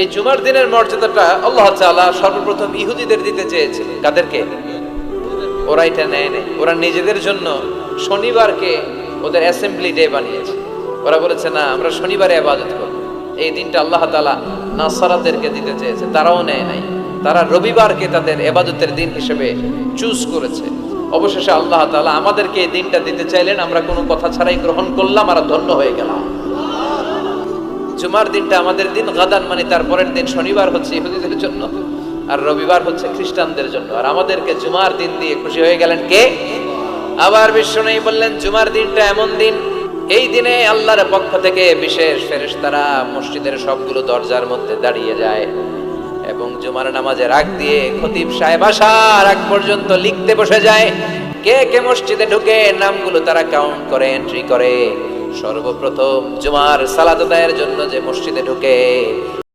এই জুমার দিনের মর্যাদাটা আল্লাহ তাআলা সর্বপ্রথম ইহুদিদের দিতে চেয়েছিলেন। কাদেরকে? ওরা এটা নেয় নাই। ওরা নিজেদের জন্য শনিবারকে ওদের অ্যাসেম্বলি ডে বানিয়েছে। ওরা বলেছে না, আমরা শনিবারে ইবাদত করব। এই দিনটা আল্লাহ তাআলা নাসারাদেরকে দিতে চেয়েছে, তারাও নেয় নাই। তারা রবিবারকে তাদের ইবাদতের দিন হিসেবে চুজ করেছে। অবশেষে আল্লাহ তাআলা আমাদেরকে এই দিনটা দিতে চাইলেন, আমরা কোনো কথা ছাড়াই গ্রহণ করলাম আর ধন্য হয়ে গেলাম। জুমার দিনটা আমাদের দিন, গাদান মানে তারপরের দিন শনিবার হচ্ছে ইহুদিদের জন্য, আর রবিবার হচ্ছে খ্রিস্টানদের জন্য। আর আমাদেরকে জুমার দিন দিয়ে খুশি হয়ে গেলেন কে? আবার বিশ্বনবী বললেন, জুমার দিনটা এমন দিন, এই দিনে আল্লাহর পক্ষ থেকে বিশেষ ফেরেশতারা মসজিদের সবগুলো দরজার মধ্যে দাঁড়িয়ে যায় এবং জুমার নামাজের আগ দিয়ে খতিব সাহেব আসার আগ পর্যন্ত লিখতে বসে যায়। কে কে মসজিদে ঢুকে নামগুলো তারা কাউন্ট করে, এন্ট্রি করে। সর্বপ্রথম জুমার সালাত আদায়ের জন্য যে মসজিদে ঢুকে